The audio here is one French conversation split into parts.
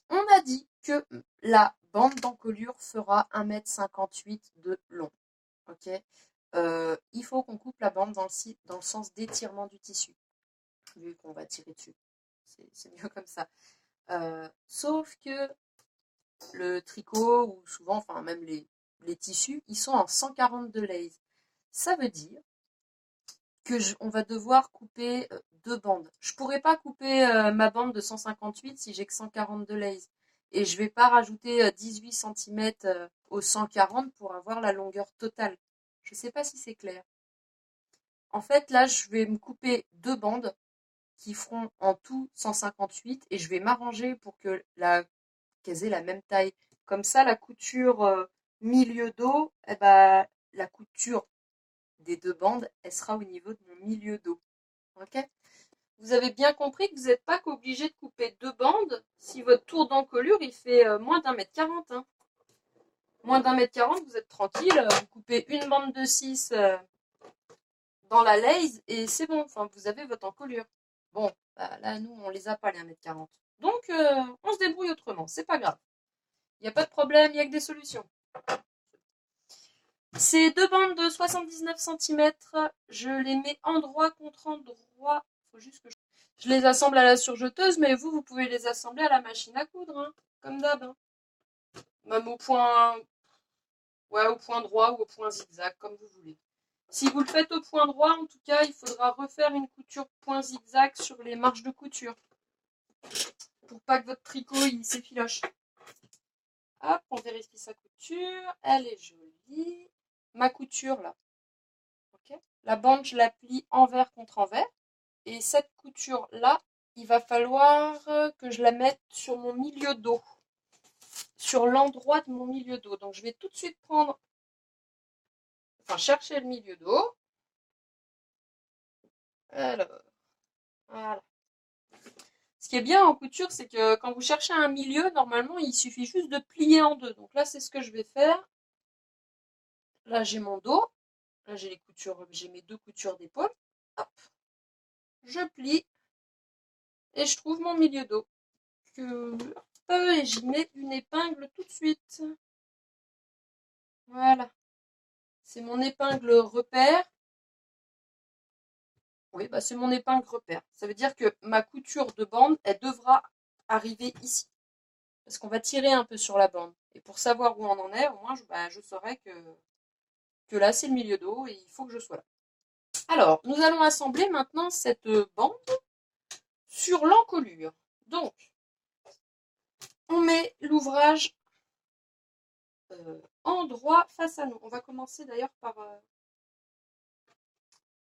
On a dit que la bande d'encolure fera 1,58 m de long. Ok. Il faut qu'on coupe la bande dans le sens d'étirement du tissu, vu qu'on va tirer dessus. C'est mieux comme ça. Sauf que le tricot, ou souvent, enfin même les tissus, ils sont en 142 lays. Ça veut dire que on va devoir couper deux bandes. Je pourrais pas couper ma bande de 158 si j'ai que 142 lays. Et je vais pas rajouter 18 cm au 140 pour avoir la longueur totale. Je sais pas si c'est clair. En fait, là, je vais me couper deux bandes qui feront en tout 158 et je vais m'arranger pour que qu'elles aient la même taille. Comme ça, la couture milieu dos, eh ben, la couture des deux bandes, elle sera au niveau de mon milieu dos. Ok. Vous avez bien compris que vous n'êtes pas obligé de couper deux bandes si votre tour d'encolure il fait moins d'1,40 m. Hein. Moins d'1,40 m, vous êtes tranquille, vous coupez une bande de 6 dans la lace et c'est bon, enfin, vous avez votre encolure. Bon, bah, là, nous, on les a pas les 1,40 m. Donc, on se débrouille autrement, c'est pas grave. Il n'y a pas de problème, il n'y a que des solutions. Ces deux bandes de 79 cm, je les mets endroit contre endroit. Faut juste que je les assemble à la surjeteuse, mais vous pouvez les assembler à la machine à coudre, hein, comme d'hab. Hein. Même au point, ouais, au point droit ou au point zigzag, comme vous voulez. Si vous le faites au point droit, en tout cas, il faudra refaire une couture point zigzag sur les marges de couture. Pour pas que votre tricot il s'effiloche. Hop, on vérifie sa couture. Elle est jolie. Ma couture, là. Okay. La bande, je la plie envers contre envers. Et cette couture-là, il va falloir que je la mette sur mon milieu dos. Sur l'endroit de mon milieu dos. Donc, je vais tout de suite prendre... Enfin, chercher le milieu dos. Alors, voilà. Ce qui est bien en couture, c'est que quand vous cherchez un milieu, normalement, il suffit juste de plier en deux. Donc là, c'est ce que je vais faire. Là, j'ai mon dos. Là, j'ai les coutures, j'ai mes deux coutures d'épaule. Hop, je plie et je trouve mon milieu dos. Et j'y mets une épingle tout de suite. Voilà. C'est mon épingle repère. Oui, bah c'est mon épingle repère. Ça veut dire que ma couture de bande, elle devra arriver ici. Parce qu'on va tirer un peu sur la bande. Et pour savoir où on en est, au moins, je saurai que là, c'est le milieu dos et il faut que je sois là. Alors, nous allons assembler maintenant cette bande sur l'encolure. Donc, on met l'ouvrage endroit face à nous. On va commencer d'ailleurs par...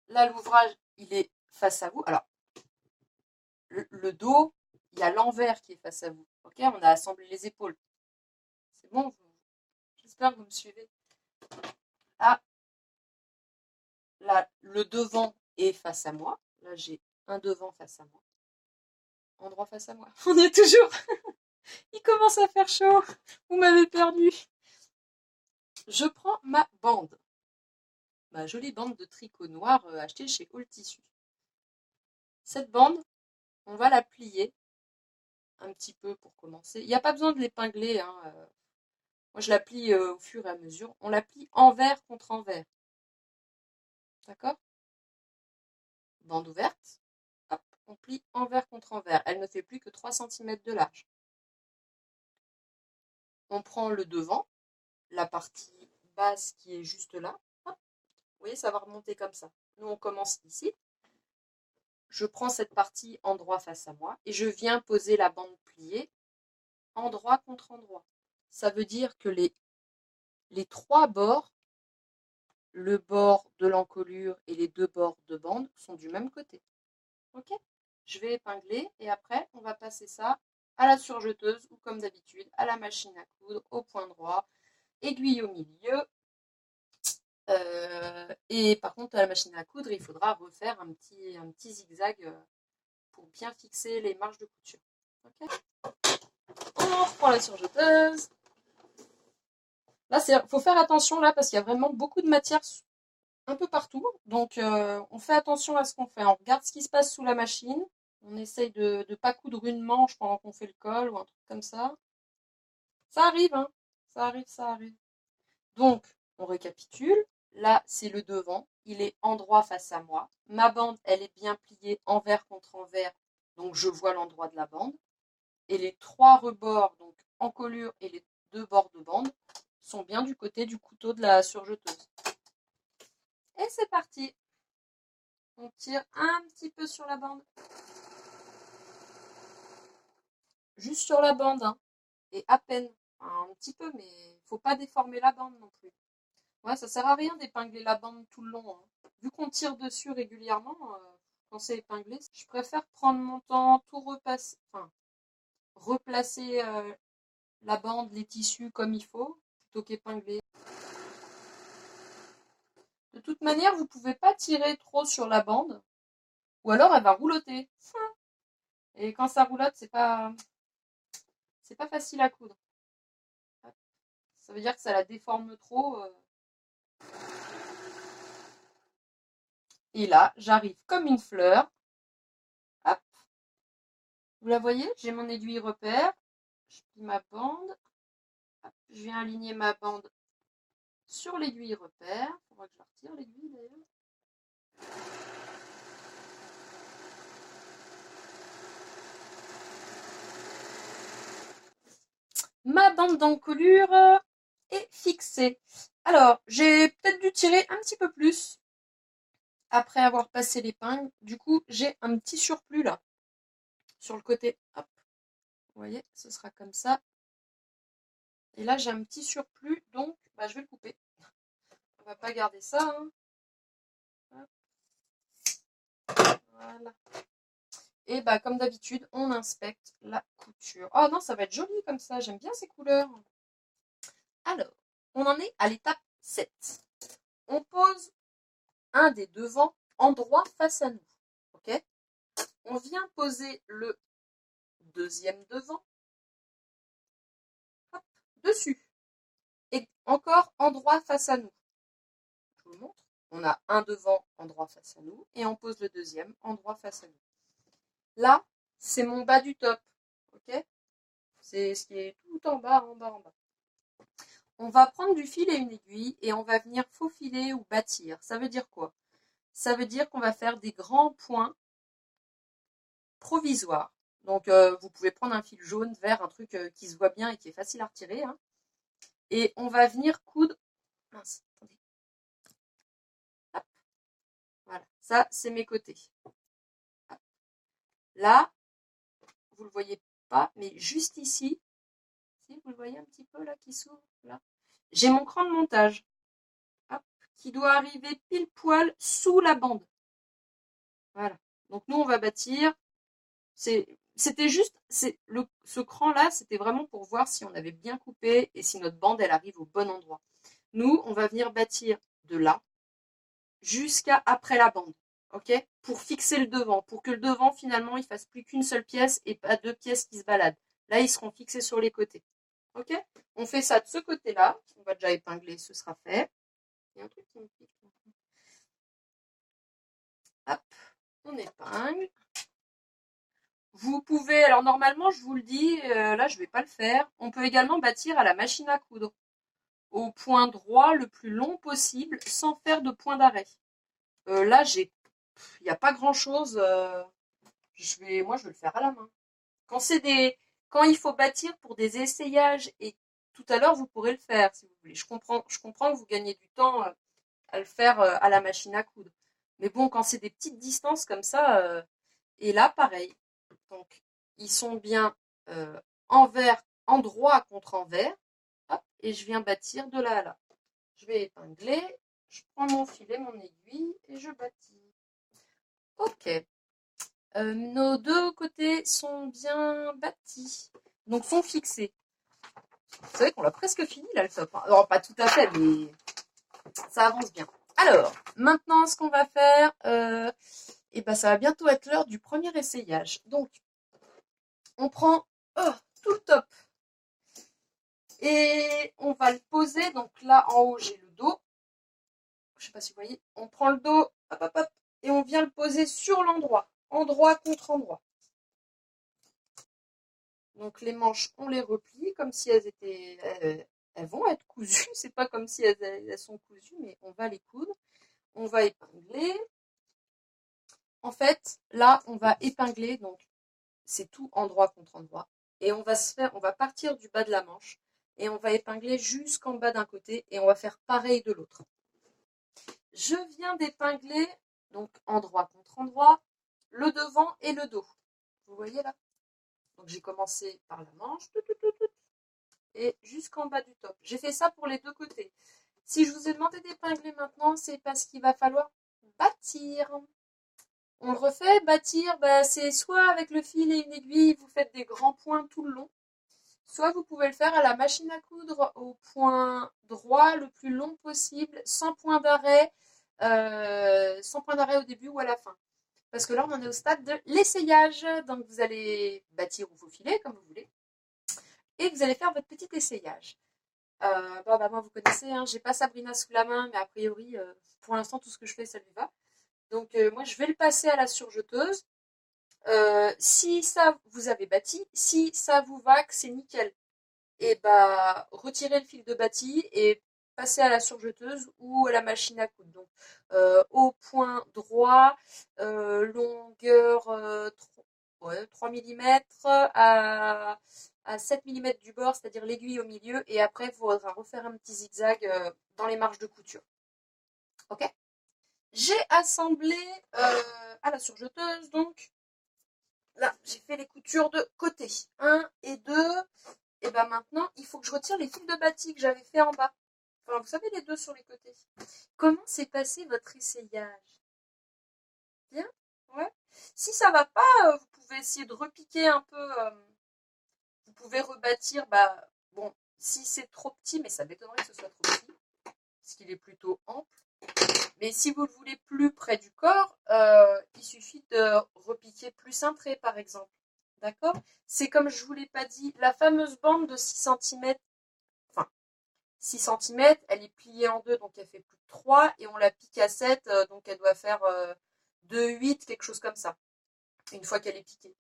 Là, l'ouvrage, il est face à vous. Alors, le dos, il y a l'envers qui est face à vous. Ok, on a assemblé les épaules. C'est bon, j'espère que vous me suivez. Ah, là, le devant est face à moi. Là, j'ai un devant face à moi. Endroit face à moi. On y est toujours. Il commence à faire chaud. Vous m'avez perdu. Je prends ma bande. Ma jolie bande de tricot noir achetée chez All Tissu. Cette bande, on va la plier un petit peu pour commencer. Il n'y a pas besoin de l'épingler. Hein. Moi, je la plie au fur et à mesure. On la plie envers contre envers. D'accord? Bande ouverte. Hop, on plie envers contre envers. Elle ne fait plus que 3 cm de large. On prend le devant, la partie basse qui est juste là. Hop. Vous voyez, ça va remonter comme ça. Nous, on commence ici. Je prends cette partie endroit face à moi et je viens poser la bande pliée endroit contre endroit. Ça veut dire que les trois bords, le bord de l'encolure et les deux bords de bande, sont du même côté. Ok? Je vais épingler et après, on va passer ça à la surjeteuse ou comme d'habitude, à la machine à coudre, au point droit, aiguille au milieu. Et par contre, à la machine à coudre, il faudra refaire un petit zigzag pour bien fixer les marges de couture. Okay, on reprend la surjeteuse. Là, il faut faire attention là parce qu'il y a vraiment beaucoup de matière un peu partout. Donc, on fait attention à ce qu'on fait. On regarde ce qui se passe sous la machine. On essaye de ne pas coudre une manche pendant qu'on fait le col ou un truc comme ça. Ça arrive, hein. Ça arrive, ça arrive. Donc, on récapitule. Là, c'est le devant. Il est endroit face à moi. Ma bande, elle est bien pliée envers contre envers. Donc, je vois l'endroit de la bande. Et les 3 rebords, donc encolure et les 2 bords de bande, sont bien du côté du couteau de la surjeteuse. Et c'est parti. On tire un petit peu sur la bande. Juste sur la bande, hein. Et à peine. Enfin, un petit peu, mais il ne faut pas déformer la bande non plus. Ouais, ça sert à rien d'épingler la bande tout le long, hein. Vu qu'on tire dessus régulièrement, quand c'est épinglé, je préfère prendre mon temps, tout repasser, enfin, replacer la bande, les tissus comme il faut, plutôt qu'épingler. De toute manière, vous pouvez pas tirer trop sur la bande, ou alors elle va roulotter. Et quand ça roulotte, c'est pas facile à coudre. Ça veut dire que ça la déforme trop. Et là, j'arrive comme une fleur. Hop. Vous la voyez? J'ai mon aiguille repère. Je plie ma bande. Hop. Je viens aligner ma bande sur l'aiguille repère. Il faudra que je la retire l'aiguille d'ailleurs. Ma bande d'encolure est fixée. Alors, j'ai peut-être dû tirer un petit peu plus après avoir passé l'épingle. Du coup, j'ai un petit surplus là, sur le côté. Hop. Vous voyez, ce sera comme ça. Et là, j'ai un petit surplus, donc je vais le couper. On va pas garder ça, hein. Voilà. Et comme d'habitude, on inspecte la couture. Oh non, ça va être joli comme ça, j'aime bien ces couleurs. Alors, on en est à l'étape 7. On pose un des devants endroit face à nous. Ok? On vient poser le deuxième devant, hop, dessus. Et encore endroit face à nous. Je vous le montre. On a un devant endroit face à nous et on pose le deuxième endroit face à nous. Là, c'est mon bas du top. Ok? C'est ce qui est tout en bas, en bas, en bas. On va prendre du fil et une aiguille et on va venir faufiler ou bâtir. Ça veut dire quoi? Ça veut dire qu'on va faire des grands points provisoires. Donc, vous pouvez prendre un fil jaune, vert, un truc qui se voit bien et qui est facile à retirer, hein. Et on va venir coudre. Mince, attendez. Hop. Voilà, ça, c'est mes côtés. Hop. Là, vous le voyez pas, mais juste ici, si vous le voyez un petit peu là qui s'ouvre, là, j'ai mon cran de montage. Hop, qui doit arriver pile poil sous la bande. Voilà. Donc nous, on va bâtir. C'était juste, ce cran-là, c'était vraiment pour voir si on avait bien coupé et si notre bande, elle arrive au bon endroit. Nous, on va venir bâtir de là jusqu'à après la bande, ok? Pour fixer le devant, pour que le devant, finalement, il fasse plus qu'une seule pièce et pas 2 pièces qui se baladent. Là, ils seront fixés sur les côtés, ok? On fait ça de ce côté-là. On va déjà épingler, ce sera fait. Il y a un truc qui me pique. Hop, on épingle. Vous pouvez, alors normalement, je vous le dis, là je vais pas le faire. On peut également bâtir à la machine à coudre, au point droit le plus long possible, sans faire de point d'arrêt. Là, il n'y a pas grand chose. Moi, je vais le faire à la main. Quand il faut bâtir pour des essayages, et tout à l'heure, vous pourrez le faire si vous voulez. Je comprends que vous gagnez du temps à le faire à la machine à coudre. Mais bon, quand c'est des petites distances comme ça, et là, pareil. Donc, ils sont bien endroit contre envers. Hop, et je viens bâtir de là à là. Je vais épingler. Je prends mon filet, mon aiguille et je bâtis. Ok. Nos deux côtés sont bien bâtis. Donc, sont fixés. Vous savez qu'on l'a presque fini là, le top. Alors, pas tout à fait, mais ça avance bien. Alors, maintenant, ce qu'on va faire, ça va bientôt être l'heure du premier essayage. Donc, on prend tout le top et on va le poser. Donc là, en haut, j'ai le dos. Je ne sais pas si vous voyez. On prend le dos, hop, hop, hop, et on vient le poser sur l'endroit, endroit contre endroit. Donc les manches, on les replie comme si elles étaient... elles vont être cousues, c'est pas comme si elles sont cousues, mais on va les coudre. On va épingler. En fait, là, on va épingler, donc c'est tout endroit contre endroit. Et on va partir du bas de la manche et on va épingler jusqu'en bas d'un côté et on va faire pareil de l'autre. Je viens d'épingler, donc endroit contre endroit, le devant et le dos. Vous voyez là? Donc j'ai commencé par la manche, et jusqu'en bas du top. J'ai fait ça pour les deux côtés. Si je vous ai demandé d'épingler maintenant, c'est parce qu'il va falloir bâtir. On le refait, bâtir, c'est soit avec le fil et une aiguille, vous faites des grands points tout le long, soit vous pouvez le faire à la machine à coudre au point droit le plus long possible, sans point d'arrêt au début ou à la fin. Parce que là, on en est au stade de l'essayage. Donc, vous allez bâtir ou faufiler, comme vous voulez. Et vous allez faire votre petit essayage. Moi, vous connaissez, hein, j'ai pas Sabrina sous la main, mais a priori, pour l'instant, tout ce que je fais, ça lui va. Donc, moi, je vais le passer à la surjeteuse. Si ça, vous avez bâti, si ça vous va, que c'est nickel. Et retirez le fil de bâti et passez à la surjeteuse ou à la machine à coudre. Donc, au point droit, longueur 3 mm à 7 mm du bord, c'est-à-dire l'aiguille au milieu. Et après, il faudra refaire un petit zigzag dans les marges de couture. Ok? J'ai assemblé à la surjeteuse, donc là, j'ai fait les coutures de côté 1 et 2. Et maintenant, il faut que je retire les fils de bâti que j'avais fait en bas. Enfin, vous savez, les deux sur les côtés. Comment s'est passé votre essayage? Bien? Ouais. Si ça va pas, vous pouvez essayer de repiquer un peu. Vous pouvez rebâtir. Bon, si c'est trop petit, mais ça m'étonnerait que ce soit trop petit, parce qu'il est plutôt ample. Mais si vous le voulez plus près du corps, il suffit de repiquer plus cintré, par exemple. D'accord? C'est comme je vous l'ai pas dit, la fameuse bande de 6 cm. Enfin, 6 cm, elle est pliée en deux, donc elle fait plus de 3, et on la pique à 7, donc elle doit faire 2,8, quelque chose comme ça, une fois qu'elle est piquée.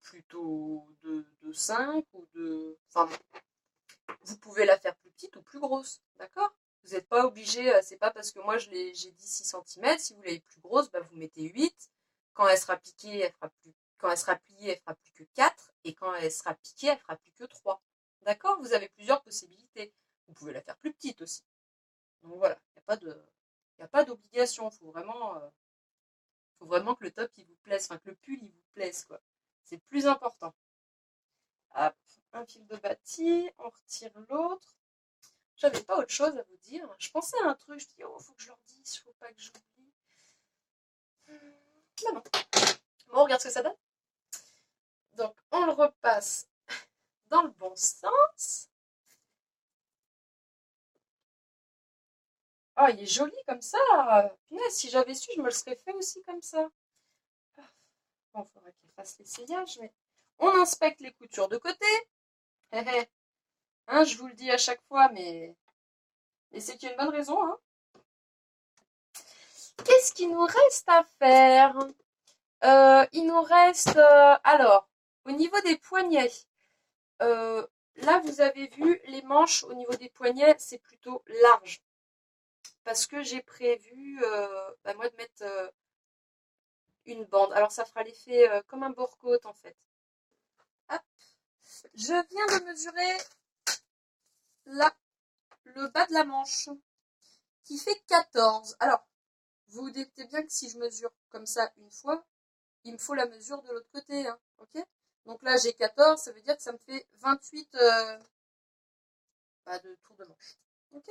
Plutôt de 5 ou de... Enfin, vous pouvez la faire plus petite ou plus grosse, d'accord? Vous n'êtes pas obligé, c'est pas parce que moi j'ai dit 6 cm, si vous l'avez plus grosse, vous mettez 8. Quand elle sera piquée, elle fera plus... Quand elle sera pliée, elle fera plus que 4, et quand elle sera piquée, elle fera plus que 3. D'accord? Vous avez plusieurs possibilités. Vous pouvez la faire plus petite aussi. Donc voilà, il n'y a pas d'obligation. Faut vraiment que le top il vous plaise, enfin que le pull il vous plaise, quoi. C'est le plus important. Hop, un fil de bâti, on retire l'autre. J'avais pas autre chose à vous dire. Je pensais à un truc, je dis oh faut que je leur dise, faut pas que j'oublie. Non. Bon, regarde ce que ça donne. Donc on le repasse dans le bon sens. Oh, il est joli comme ça. Punaise, si j'avais su, je me le serais fait aussi comme ça. Bon, il faudrait qu'il fasse l'essayage, mais on inspecte les coutures de côté. Hein, je vous le dis à chaque fois, mais c'est qu'il y a une bonne raison. Hein. Qu'est-ce qu'il nous reste à faire? Il nous reste... alors, au niveau des poignets, là, vous avez vu, les manches au niveau des poignets, c'est plutôt large. Parce que j'ai prévu, moi, de mettre une bande. Alors, ça fera l'effet comme un bord-côte, en fait. Hop. Je viens de mesurer là, le bas de la manche, qui fait 14. Alors, vous vous doutez bien que si je mesure comme ça une fois, il me faut la mesure de l'autre côté. Hein, ok? Donc là, j'ai 14, ça veut dire que ça me fait 28 de tours de manche. Ok?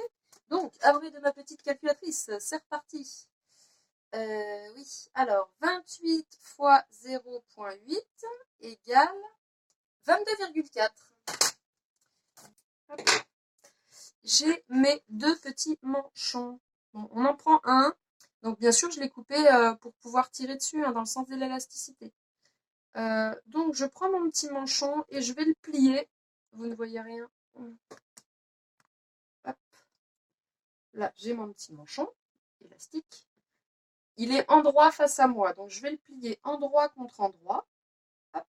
Donc, armée de ma petite calculatrice, c'est reparti. Oui, alors 28 fois 0,8 égale 22,4. J'ai mes deux petits manchons. Bon, on en prend un. Donc bien sûr, je l'ai coupé pour pouvoir tirer dessus dans le sens de l'élasticité. Donc je prends mon petit manchon et je vais le plier. Vous ne voyez rien. Hop. Là, j'ai mon petit manchon élastique. Il est endroit face à moi, donc je vais le plier endroit contre endroit. Hop.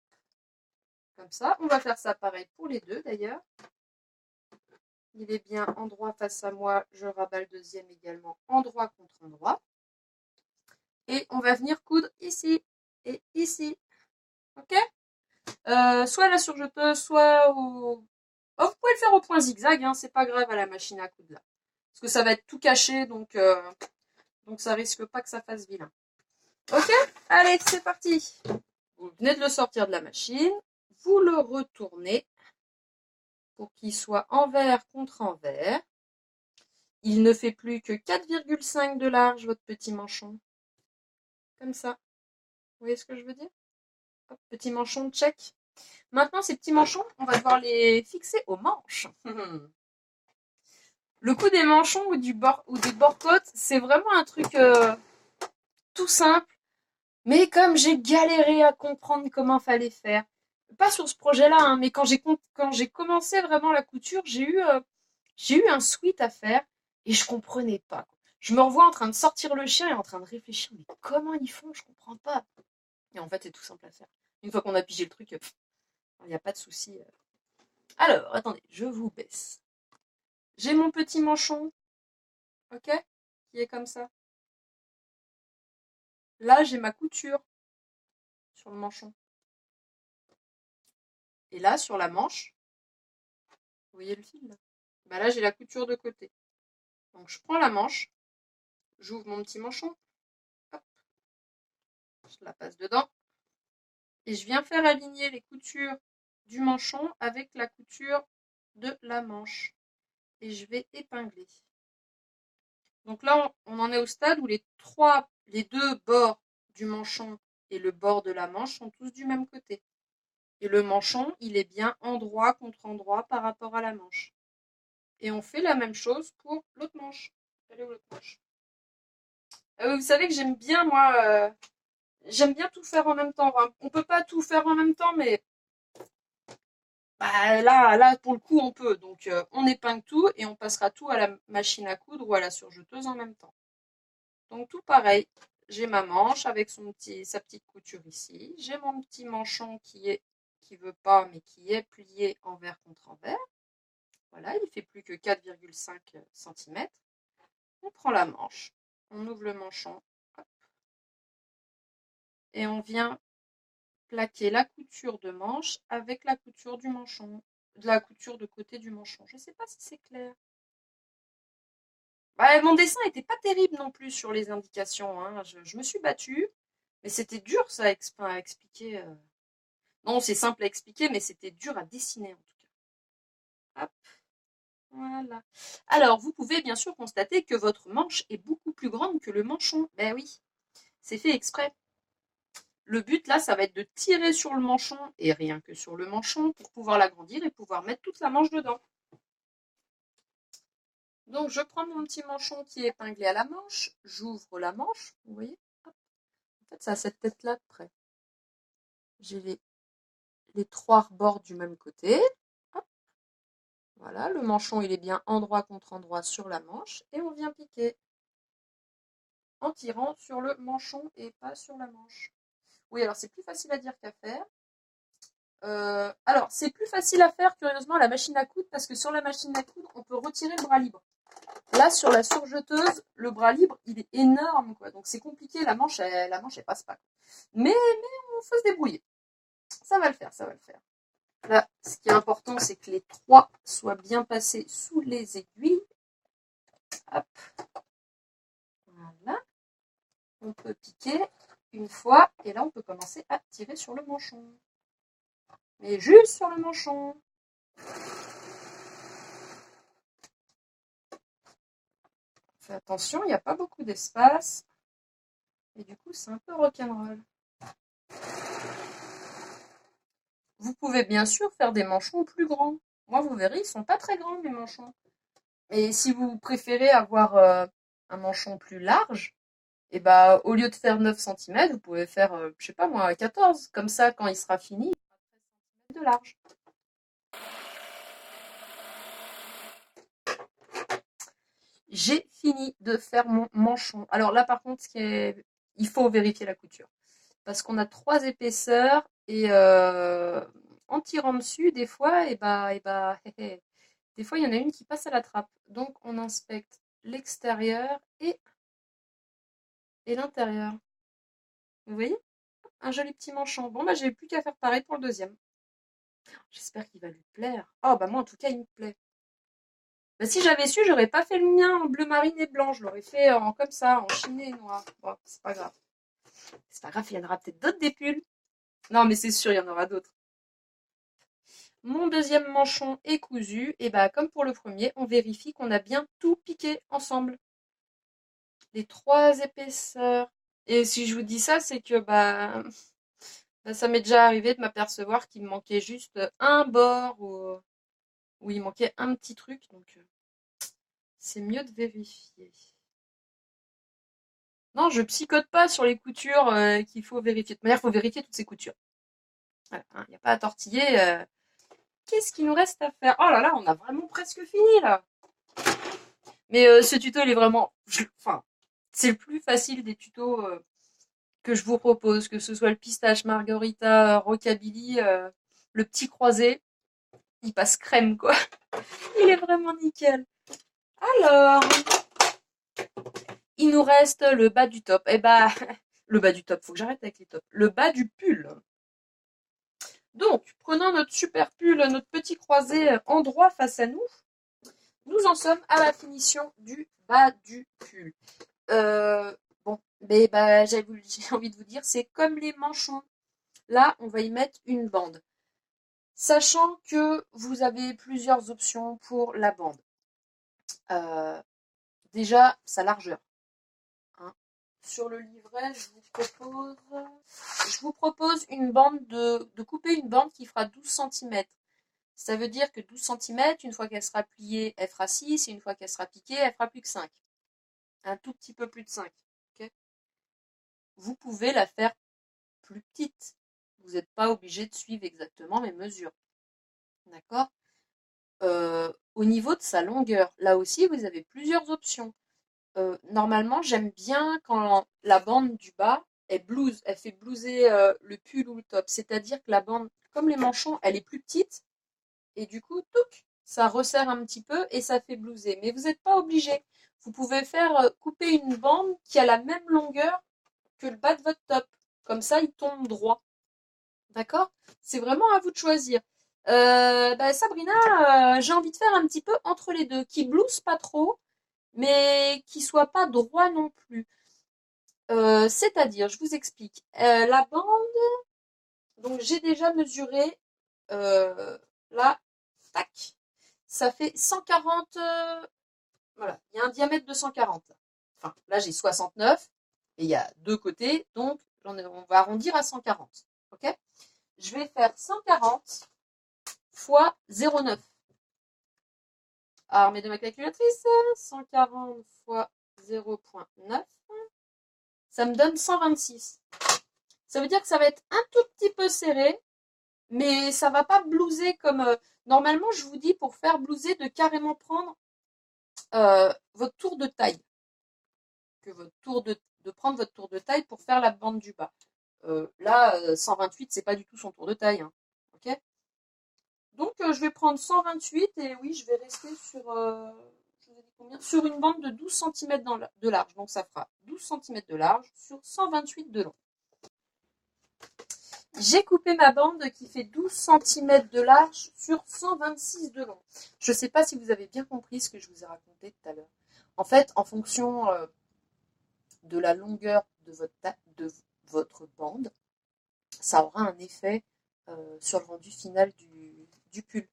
comme ça. On va faire ça pareil pour les deux d'ailleurs. Il est bien endroit face à moi. Je rabats le deuxième également endroit contre endroit. Et on va venir coudre ici et ici. Ok, soit à la surjeteuse, soit au... Oh, vous pouvez le faire au point zigzag, hein, c'est pas grave à la machine à coudre là. Parce que ça va être tout caché, donc ça risque pas que ça fasse vilain. Ok, allez, c'est parti. Vous venez de le sortir de la machine. Vous le retournez pour qu'il soit envers contre envers. Il ne fait plus que 4,5 de large, votre petit manchon. Comme ça. Vous voyez ce que je veux dire? Hop, petit manchon, check. Maintenant, ces petits manchons, on va devoir les fixer aux manches. Le coup des manchons ou des bord-côtes, c'est vraiment un truc tout simple. Mais comme j'ai galéré à comprendre comment fallait faire, pas sur ce projet-là, hein, mais quand j'ai commencé vraiment la couture, j'ai eu un sweat à faire et je comprenais pas. Je me revois en train de sortir le chien et en train de réfléchir, mais comment ils font? Je comprends pas. Et en fait, c'est tout simple à faire. Une fois qu'on a pigé le truc, il n'y a pas de souci. Alors, attendez, je vous baisse. J'ai mon petit manchon, ok, qui est comme ça. Là, j'ai ma couture sur le manchon. Et là, sur la manche, vous voyez le fil là? Bah là, j'ai la couture de côté. Donc, je prends la manche, j'ouvre mon petit manchon, hop, je la passe dedans, et je viens faire aligner les coutures du manchon avec la couture de la manche. Et je vais épingler. Donc là, on en est au stade où les deux bords du manchon et le bord de la manche sont tous du même côté. Et le manchon, il est bien endroit contre endroit par rapport à la manche. Et on fait la même chose pour l'autre manche. Elle est où l'autre manche? Vous savez que j'aime bien, moi, j'aime bien tout faire en même temps. Enfin, on peut pas tout faire en même temps, mais bah, là, pour le coup, on peut. Donc, on épingle tout et on passera tout à la machine à coudre ou à la surjeteuse en même temps. Donc, tout pareil. J'ai ma manche avec sa petite couture ici. J'ai mon petit manchon qui veut pas, mais qui est plié envers contre envers. Voilà, il fait plus que 4,5 cm. On prend la manche, on ouvre le manchon, hop, et on vient plaquer la couture de manche avec la couture du manchon, de la couture de côté du manchon. Je ne sais pas si c'est clair. Bah, mon dessin n'était pas terrible non plus sur les indications, hein. Je me suis battue, mais c'était dur ça à expliquer. Non, c'est simple à expliquer, mais c'était dur à dessiner en tout cas. Hop, voilà. Alors, vous pouvez bien sûr constater que votre manche est beaucoup plus grande que le manchon. Ben oui, c'est fait exprès. Le but là, ça va être de tirer sur le manchon, et rien que sur le manchon, pour pouvoir l'agrandir et pouvoir mettre toute la manche dedans. Donc je prends mon petit manchon qui est épinglé à la manche, j'ouvre la manche, vous voyez. Hop. En fait, ça a cette tête-là de près. J'ai les trois bords du même côté. Hop. Voilà, le manchon il est bien endroit contre endroit sur la manche, et on vient piquer en tirant sur le manchon et pas sur la manche. Oui, alors c'est plus facile à dire qu'à faire. Alors, c'est plus facile à faire, curieusement, à la machine à coudre, parce que sur la machine à coudre, on peut retirer le bras libre. Là, sur la surjeteuse, le bras libre, il est énorme, quoi. Donc, c'est compliqué, la manche, elle passe pas. Mais on faut se débrouiller. Ça va le faire, ça va le faire. Là, ce qui est important, c'est que les trois soient bien passés sous les aiguilles. Hop. Voilà. On peut piquer une fois, et là, on peut commencer à tirer sur le manchon. Mais juste sur le manchon. Fais attention, il n'y a pas beaucoup d'espace. Et du coup, c'est un peu rock'n'roll. Vous pouvez bien sûr faire des manchons plus grands. Moi, vous verrez, ils ne sont pas très grands, mes manchons. Et si vous préférez avoir un manchon plus large, et bah, au lieu de faire 9 cm, vous pouvez faire, je sais pas moi, 14. Comme ça, quand il sera fini, il fera 13 cm de large. J'ai fini de faire mon manchon. Alors là, par contre, il faut vérifier la couture. Parce qu'on a 3 épaisseurs et en tirant dessus, des fois, des fois, il y en a une qui passe à la trappe. Donc, on inspecte l'extérieur et l'intérieur. Vous voyez? Un joli petit manchon. Bon, bah, j'ai plus qu'à faire pareil pour le deuxième. J'espère qu'il va lui plaire. Oh, bah, moi, en tout cas, il me plaît. Bah, si j'avais su, j'aurais pas fait le mien en bleu marine et blanc. Je l'aurais fait comme ça, en chiné noir. Bon, c'est pas grave. C'est pas grave, il y en aura peut-être d'autres des pulls. Non, mais c'est sûr, il y en aura d'autres. Mon deuxième manchon est cousu. Et bah, comme pour le premier, on vérifie qu'on a bien tout piqué ensemble. Les 3 épaisseurs. Et si je vous dis ça, c'est que ça m'est déjà arrivé de m'apercevoir qu'il me manquait juste un bord ou il manquait un petit truc. Donc, c'est mieux de vérifier. Non, je psychote pas sur les coutures qu'il faut vérifier. De toute manière, il faut vérifier toutes ces coutures. Voilà, il n'y a pas à tortiller. Qu'est-ce qu'il nous reste à faire? Oh là là, on a vraiment presque fini là. Mais ce tuto, il est vraiment... Enfin, c'est le plus facile des tutos que je vous propose, que ce soit le pistache, margarita, rockabilly, le petit croisé. Il passe crème, quoi. Il est vraiment nickel. Alors, il nous reste le bas du top. Eh bah, le bas du top, faut que j'arrête avec les tops. Le bas du pull. Donc, prenons notre super pull, notre petit croisé en droit face à nous. Nous en sommes à la finition du bas du pull. Bon, mais j'ai envie de vous dire, c'est comme les manchons. Là, on va y mettre une bande. Sachant que vous avez plusieurs options pour la bande. Déjà, sa largeur. Hein. Sur le livret, je vous propose une bande de couper une bande qui fera 12 cm. Ça veut dire que 12 cm, une fois qu'elle sera pliée, elle fera 6, et une fois qu'elle sera piquée, elle fera plus que 5. Un tout petit peu plus de 5. Okay, vous pouvez la faire plus petite. Vous n'êtes pas obligé de suivre exactement mes mesures. D'accord? Au niveau de sa longueur, là aussi, vous avez plusieurs options. Normalement, j'aime bien quand la bande du bas, elle fait blouser le pull ou le top. C'est-à-dire que la bande, comme les manchons, elle est plus petite. Et du coup, touc, ça resserre un petit peu et ça fait blouser. Mais vous n'êtes pas obligé. Vous pouvez faire couper une bande qui a la même longueur que le bas de votre top. Comme ça, il tombe droit. D'accord? C'est vraiment à vous de choisir. Sabrina, j'ai envie de faire un petit peu entre les deux, qui blouse pas trop, mais qui soit pas droit non plus. C'est-à-dire, je vous explique. La bande, donc j'ai déjà mesuré là, tac, ça fait 140. Voilà, il y a un diamètre de 140. Enfin, là j'ai 69 et il y a deux côtés, donc on va arrondir à 140. Ok? Je vais faire 140 fois 0,9. Alors, mes de ma calculatrice, 140 fois 0,9, ça me donne 126. Ça veut dire que ça va être un tout petit peu serré, mais ça va pas blouser comme... normalement, je vous dis pour faire blouser de carrément prendre votre tour de taille. De prendre votre tour de taille pour faire la bande du bas. Là, 128, c'est pas du tout son tour de taille. Hein. Ok? Donc, je vais prendre 128 et oui, je vais rester sur, je vous ai dit combien, sur une bande de 12 cm de large. Donc, ça fera 12 cm de large sur 128 de long. J'ai coupé ma bande qui fait 12 cm de large sur 126 de long. Je ne sais pas si vous avez bien compris ce que je vous ai raconté tout à l'heure. En fait, en fonction de la longueur de votre bande, ça aura un effet sur le rendu final du pull.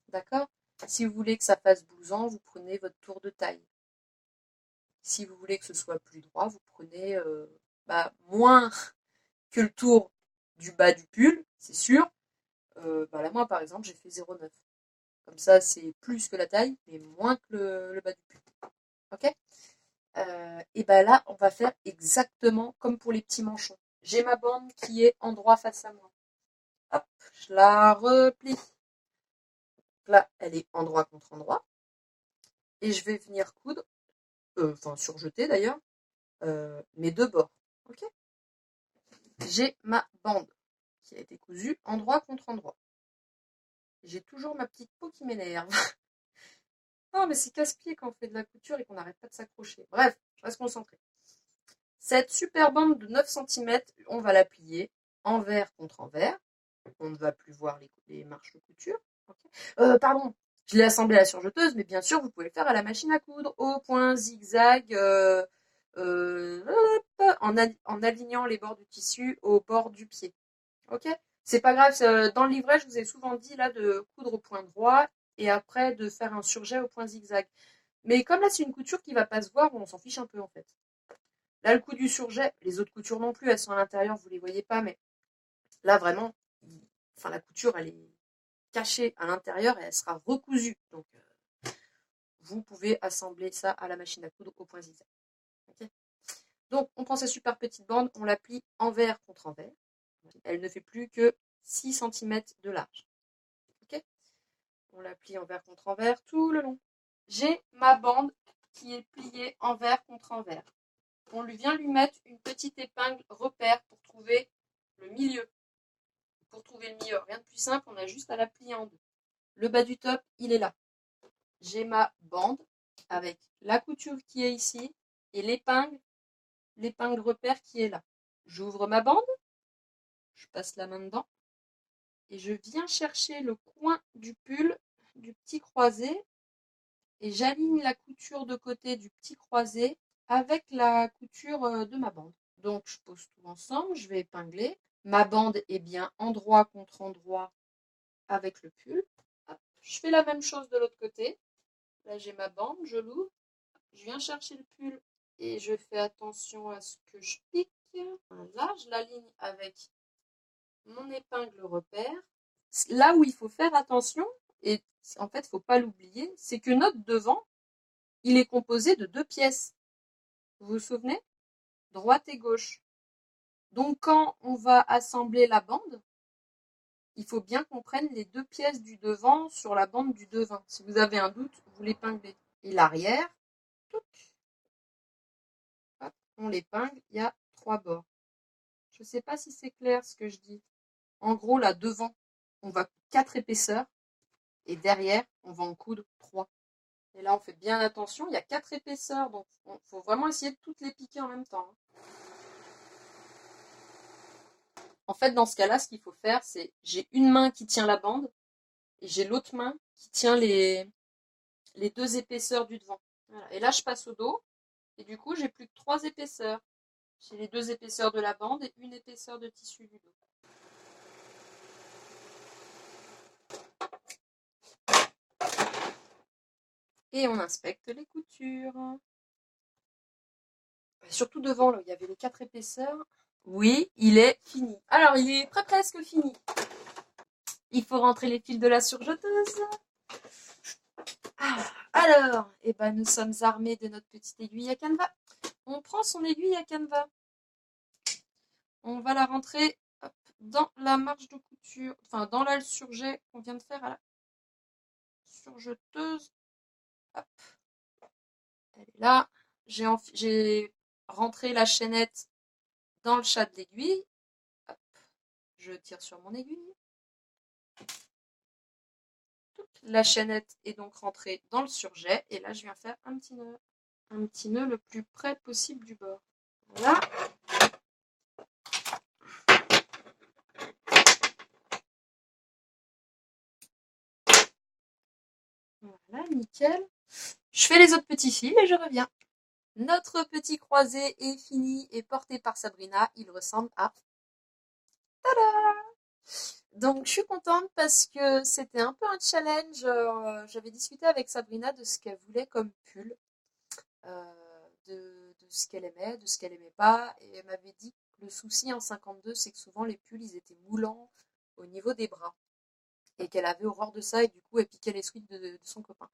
D'accord? Si vous voulez que ça fasse blousant, vous prenez votre tour de taille. Si vous voulez que ce soit plus droit, vous prenez moins que le tour du bas du pull, c'est sûr. Là, moi, par exemple, j'ai fait 0,9. Comme ça, c'est plus que la taille, mais moins que le bas du pull. Ok? Et là, on va faire exactement comme pour les petits manchons. J'ai ma bande qui est en droit face à moi. Hop, je la replie. Là, elle est endroit contre endroit. Et je vais venir coudre, surjeter d'ailleurs, mes deux bords. Ok? J'ai ma bande qui a été cousue endroit contre endroit. J'ai toujours ma petite peau qui m'énerve. Non, mais c'est casse-pied quand on fait de la couture et qu'on n'arrête pas de s'accrocher. Bref, je reste concentrée. Cette super bande de 9 cm, on va la plier envers contre envers. On ne va plus voir les marches de couture. Okay. Pardon, je l'ai assemblée à la surjeteuse, mais bien sûr, vous pouvez le faire à la machine à coudre, au point zigzag, en alignant les bords du tissu au bord du pied. Ok. C'est pas grave, dans le livret, je vous ai souvent dit là de coudre au point droit et après de faire un surjet au point zigzag. Mais comme là, c'est une couture qui va pas se voir, on s'en fiche un peu en fait. Là, le coup du surjet, les autres coutures non plus, elles sont à l'intérieur, vous les voyez pas, mais là vraiment, enfin la couture, elle est cachée à l'intérieur et elle sera recousue. Donc, vous pouvez assembler ça à la machine à coudre au point zigzag. Okay. Donc, on prend sa super petite bande, on la plie envers contre envers. Elle ne fait plus que 6 cm de large. Okay. On la plie envers contre envers tout le long. J'ai ma bande qui est pliée envers contre envers. On vient lui mettre une petite épingle repère pour trouver le milieu. Pour trouver le milieu, rien de plus simple, on a juste à la plier en deux. Le bas du top, il est là. J'ai ma bande avec la couture qui est ici et l'épingle repère qui est là. J'ouvre ma bande, je passe la main dedans et je viens chercher le coin du pull du petit croisé et j'aligne la couture de côté du petit croisé avec la couture de ma bande. Donc je pose tout ensemble, je vais épingler. Ma bande est bien endroit contre endroit avec le pull. Hop. Je fais la même chose de l'autre côté. Là j'ai ma bande, je l'ouvre. Je viens chercher le pull et je fais attention à ce que je pique. Là, je l'aligne avec mon épingle repère. Là où il faut faire attention, et en fait, il ne faut pas l'oublier, c'est que notre devant, il est composé de 2 pièces. Vous vous souvenez? Droite et gauche. Donc, quand on va assembler la bande, il faut bien qu'on prenne les 2 pièces du devant sur la bande du devant. Si vous avez un doute, vous l'épinglez. Et l'arrière, on l'épingle, il y a 3 bords. Je ne sais pas si c'est clair ce que je dis. En gros, là, devant, on va coudre 4 épaisseurs. Et derrière, on va en coudre 3. Et là, on fait bien attention. Il y a 4 épaisseurs. Donc, il faut vraiment essayer de toutes les piquer en même temps. En fait, dans ce cas-là, ce qu'il faut faire, c'est j'ai une main qui tient la bande. Et j'ai l'autre main qui tient les 2 épaisseurs du devant. Voilà. Et là, je passe au dos. Et du coup, j'ai plus que 3 épaisseurs. J'ai les 2 épaisseurs de la bande et une épaisseur de tissu du dos. Et on inspecte les coutures. Surtout devant, là, il y avait les 4 épaisseurs. Oui, il est fini. Alors, il est presque fini. Il faut rentrer les fils de la surjeteuse. Alors, nous sommes armés de notre petite aiguille à canevas. On prend son aiguille à canevas. On va la rentrer dans la marge de couture, enfin dans le surjet qu'on vient de faire à la surjeteuse. Hop. Elle est là. J'ai rentré la chaînette dans le chat de l'aiguille. Je tire sur mon aiguille. La chaînette est donc rentrée dans le surjet. Et là, je viens faire un petit nœud. Un petit nœud le plus près possible du bord. Voilà. Voilà, nickel. Je fais les autres petits fils et je reviens. Notre petit croisé est fini et porté par Sabrina. Il ressemble à... Tada! Donc, je suis contente parce que c'était un peu un challenge. J'avais discuté avec Sabrina de ce qu'elle voulait comme pull, de ce qu'elle aimait, de ce qu'elle aimait pas. Et elle m'avait dit que le souci en 52, c'est que souvent les pulls, ils étaient moulants au niveau des bras. Et qu'elle avait horreur de ça et du coup, elle piquait les sweats de son copain.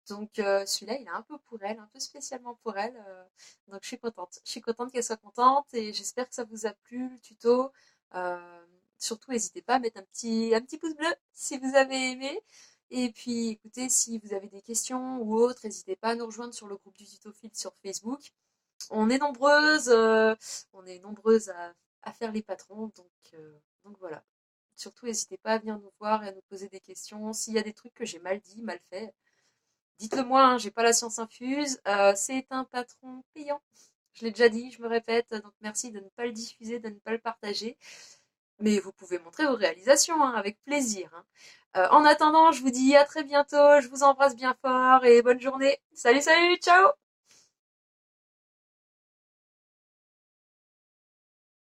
Donc celui-là, il est un peu pour elle, un peu spécialement pour elle. Donc je suis contente. Je suis contente qu'elle soit contente et j'espère que ça vous a plu le tuto. Surtout, n'hésitez pas à mettre un petit pouce bleu si vous avez aimé. Et puis écoutez, si vous avez des questions ou autres, n'hésitez pas à nous rejoindre sur le groupe du Tutophile sur Facebook. On est nombreuses à faire les patrons, donc voilà. Surtout, n'hésitez pas à venir nous voir et à nous poser des questions. S'il y a des trucs que j'ai mal dit, mal fait, dites-le moi, hein, j'ai pas la science infuse. C'est un patron payant. Je l'ai déjà dit, je me répète, donc merci de ne pas le diffuser, de ne pas le partager. Mais vous pouvez montrer vos réalisations, hein, avec plaisir, hein. En attendant, je vous dis à très bientôt, je vous embrasse bien fort et bonne journée. Salut, salut, ciao!